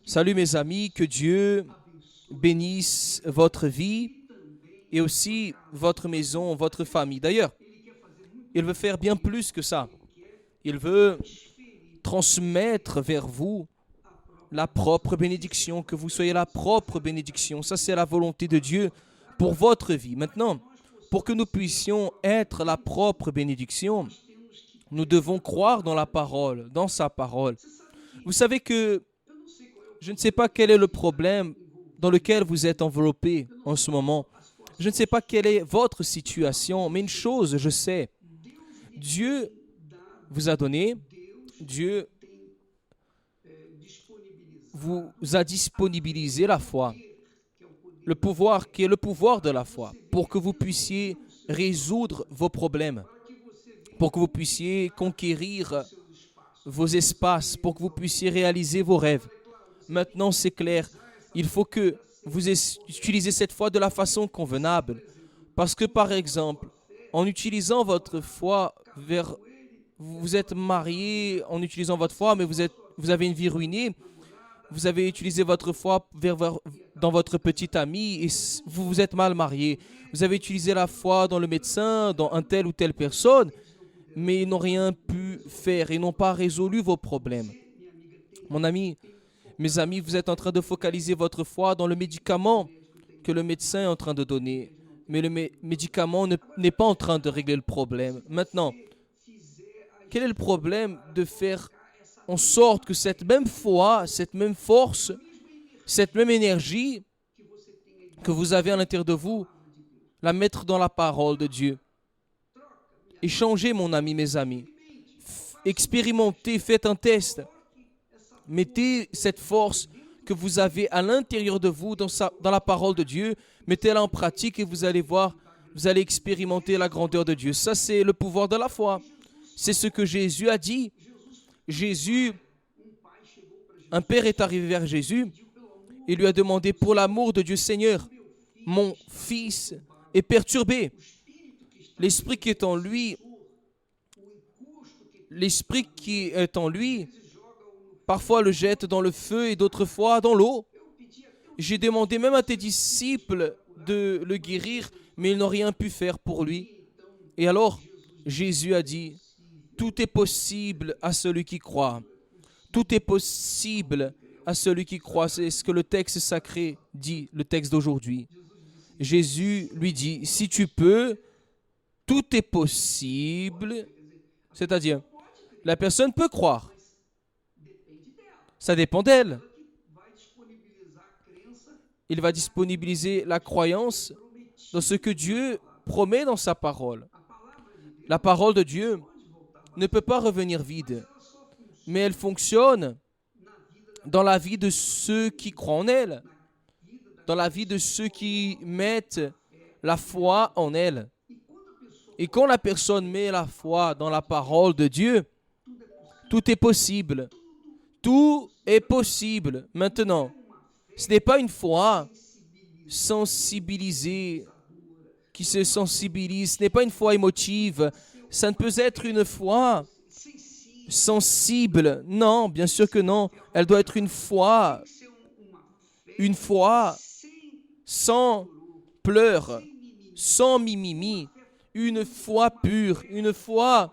Salut mes amis, que Dieu bénisse votre vie et aussi votre maison, votre famille. D'ailleurs, il veut faire bien plus que ça. Il veut transmettre vers vous la propre bénédiction, que vous soyez la propre bénédiction. Ça, c'est la volonté de Dieu pour votre vie. Maintenant, pour que nous puissions être la propre bénédiction, nous devons croire dans la parole, dans sa parole. Vous savez que je ne sais pas quel est le problème dans lequel vous êtes enveloppé en ce moment. Je ne sais pas quelle est votre situation, mais une chose, je sais. Dieu vous a donné, Dieu vous a disponibilisé la foi, le pouvoir qui est le pouvoir de la foi, pour que vous puissiez résoudre vos problèmes, pour que vous puissiez conquérir vos espaces, pour que vous puissiez réaliser vos rêves. Maintenant, c'est clair, il faut que vous utilisez cette foi de la façon convenable. Parce que, par exemple, en utilisant votre foi vers... Vous êtes marié en utilisant votre foi, mais vous avez une vie ruinée. Vous avez utilisé votre foi dans votre petit ami et vous vous êtes mal marié. Vous avez utilisé la foi dans le médecin, dans un tel ou telle personne, mais ils n'ont rien pu faire. Ils n'ont pas résolu vos problèmes. Mon ami, mes amis, vous êtes en train de focaliser votre foi dans le médicament que le médecin est en train de donner. Mais le médicament n'est pas en train de régler le problème. Maintenant, quel est le problème de faire en sorte que cette même foi, cette même force, cette même énergie que vous avez à l'intérieur de vous, la mettre dans la parole de Dieu? Échangez, mon ami, mes amis. Expérimentez, faites un test. Mettez cette force que vous avez à l'intérieur de vous dans la parole de Dieu. Mettez-la en pratique et vous allez voir, vous allez expérimenter la grandeur de Dieu. Ça, c'est le pouvoir de la foi. C'est ce que Jésus a dit. Un père est arrivé vers Jésus et lui a demandé, pour l'amour de Dieu, Seigneur, mon fils est perturbé. L'esprit qui est en lui, parfois le jette dans le feu et d'autres fois dans l'eau. J'ai demandé même à tes disciples de le guérir, mais ils n'ont rien pu faire pour lui. Et alors, Jésus a dit, tout est possible à celui qui croit. Tout est possible à celui qui croit. C'est ce que le texte sacré dit, le texte d'aujourd'hui. Jésus lui dit, si tu peux, tout est possible. C'est-à-dire, la personne peut croire. Ça dépend d'elle. Il va disponibiliser la croyance dans ce que Dieu promet dans sa parole. La parole de Dieu ne peut pas revenir vide, mais elle fonctionne dans la vie de ceux qui croient en elle, dans la vie de ceux qui mettent la foi en elle. Et quand la personne met la foi dans la parole de Dieu, tout est possible. Tout est possible. Maintenant, ce n'est pas une foi sensibilisée, qui se sensibilise. Ce n'est pas une foi émotive. Ça ne peut être une foi sensible. Non, bien sûr que non. Elle doit être une foi sans pleurs, sans mimimi, une foi pure, une foi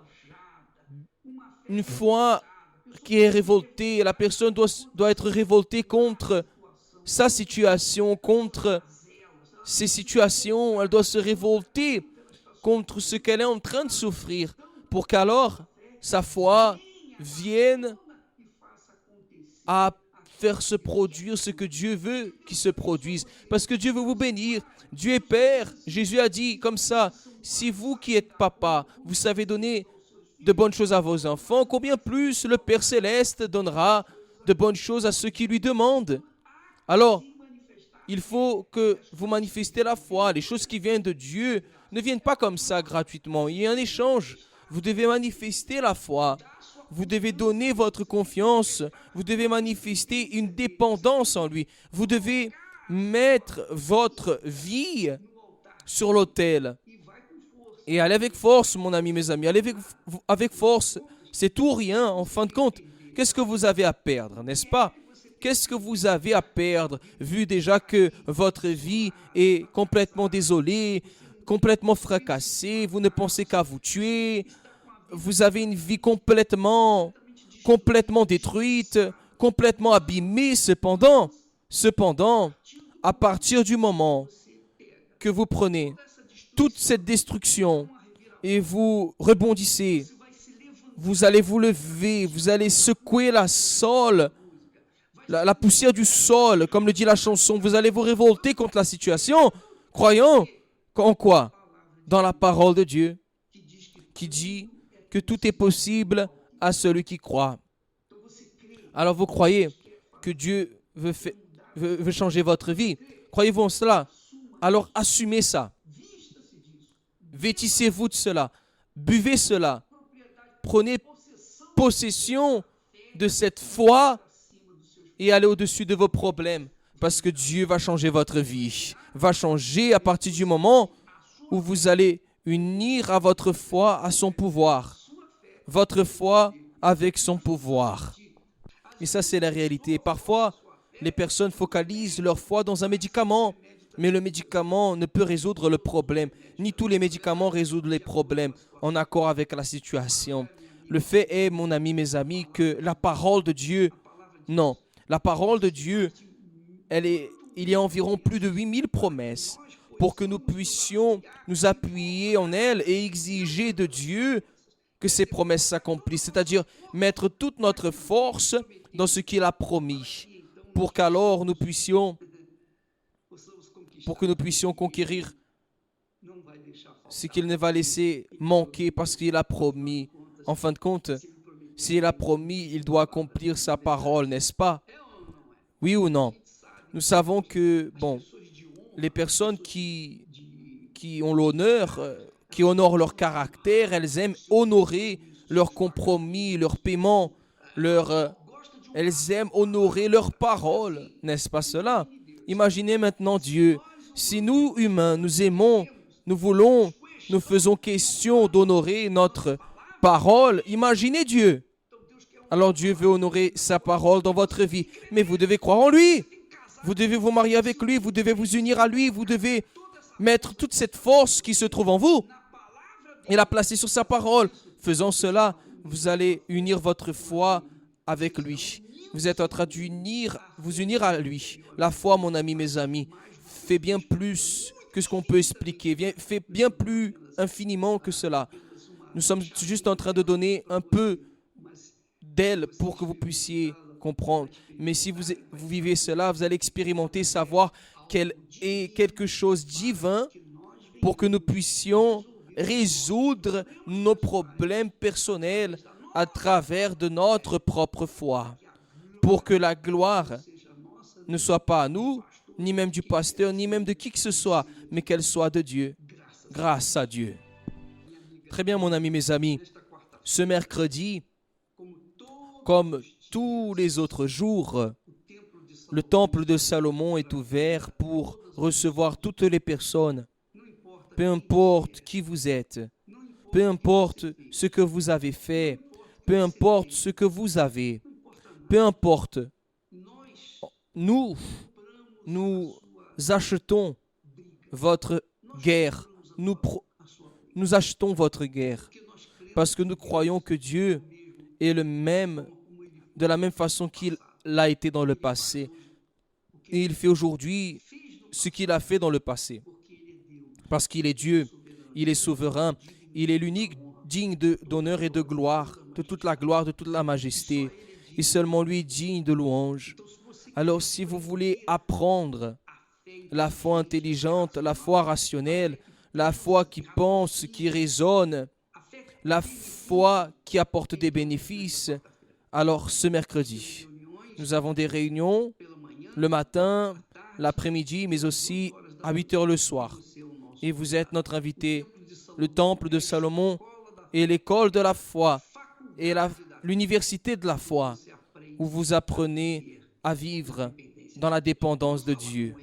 qui est révoltée. La personne doit être révoltée contre sa situation, contre ses situations. Elle doit se révolter contre ce qu'elle est en train de souffrir pour qu'alors sa foi vienne à faire se produire ce que Dieu veut qu'il se produise. Parce que Dieu veut vous bénir. Dieu est Père. Jésus a dit comme ça, si vous qui êtes papa, vous savez donner de bonnes choses à vos enfants, combien plus le Père Céleste donnera de bonnes choses à ceux qui lui demandent. Alors, il faut que vous manifestez la foi. Les choses qui viennent de Dieu ne viennent pas comme ça gratuitement. Il y a un échange. Vous devez manifester la foi. Vous devez donner votre confiance. Vous devez manifester une dépendance en lui. Vous devez mettre votre vie sur l'autel. Et allez avec force, mon ami, mes amis. Allez avec force. C'est tout ou rien, en fin de compte. Qu'est-ce que vous avez à perdre, n'est-ce pas? Qu'est-ce que vous avez à perdre, vu déjà que votre vie est complètement désolée, complètement fracassée, vous ne pensez qu'à vous tuer, vous avez une vie complètement détruite, complètement abîmée. Cependant, à partir du moment que vous prenez toute cette destruction et vous rebondissez, vous allez vous lever, vous allez secouer la poussière du sol, comme le dit la chanson, vous allez vous révolter contre la situation, croyant en quoi? Dans la parole de Dieu, qui dit que tout est possible à celui qui croit. Alors vous croyez que Dieu veut changer votre vie? Croyez-vous en cela? Alors assumez ça. Vêtissez-vous de cela. Buvez cela. Prenez possession de cette foi et allez au-dessus de vos problèmes. Parce que Dieu va changer votre vie. Va changer à partir du moment où vous allez unir à votre foi à son pouvoir. Votre foi avec son pouvoir. Et ça, c'est la réalité. Parfois, les personnes focalisent leur foi dans un médicament. Mais le médicament ne peut résoudre le problème. Ni tous les médicaments résoudent les problèmes en accord avec la situation. Le fait est, mon ami, mes amis, que la parole de Dieu, non, la parole de Dieu, il y a environ plus de 8000 promesses pour que nous puissions nous appuyer en elles et exiger de Dieu que ces promesses s'accomplissent, c'est-à-dire mettre toute notre force dans ce qu'il a promis, pour qu'alors nous puissions conquérir ce qu'il ne va laisser manquer parce qu'il a promis. En fin de compte, s'il a promis, il doit accomplir sa parole, n'est-ce pas? Oui ou non? Nous savons que, les personnes qui ont l'honneur, qui honorent leur caractère, elles aiment honorer leur compromis, leur paiement, elles aiment honorer leur parole, n'est-ce pas cela? Imaginez maintenant Dieu. Si nous, humains, nous aimons, nous faisons question d'honorer notre parole, imaginez Dieu. Alors Dieu veut honorer sa parole dans votre vie. Mais vous devez croire en lui. Vous devez vous marier avec lui. Vous devez vous unir à lui. Vous devez mettre toute cette force qui se trouve en vous et la placer sur sa parole. Faisant cela, vous allez unir votre foi avec lui. Vous êtes en train vous unir à lui. La foi, mon ami, mes amis, fait bien plus que ce qu'on peut expliquer. Fait bien plus infiniment que cela. Nous sommes juste en train de donner un peu d'elle pour que vous puissiez comprendre. Mais si vous vivez cela, vous allez expérimenter, savoir qu'elle est quelque chose de divin pour que nous puissions résoudre nos problèmes personnels à travers de notre propre foi. Pour que la gloire ne soit pas à nous, ni même du pasteur, ni même de qui que ce soit, mais qu'elle soit de Dieu. Grâce à Dieu. Très bien, mon ami, mes amis. Ce mercredi, comme tous les autres jours, le temple de Salomon est ouvert pour recevoir toutes les personnes. Peu importe qui vous êtes, peu importe ce que vous avez fait, peu importe ce que vous avez, peu importe, nous achetons votre guerre. Nous achetons votre guerre parce que nous croyons que Dieu est le même, de la même façon qu'il l'a été dans le passé. Et il fait aujourd'hui ce qu'il a fait dans le passé. Parce qu'il est Dieu, il est souverain, il est l'unique digne d'honneur et de gloire, de toute la majesté. Et seulement lui est digne de louange. Alors si vous voulez apprendre la foi intelligente, la foi rationnelle, la foi qui pense, qui raisonne, la foi qui apporte des bénéfices, alors ce mercredi, nous avons des réunions le matin, l'après-midi, mais aussi à 8 heures le soir. Et vous êtes notre invité. Le temple de Salomon et l'école de la foi et l'université de la foi où vous apprenez à vivre dans la dépendance de Dieu.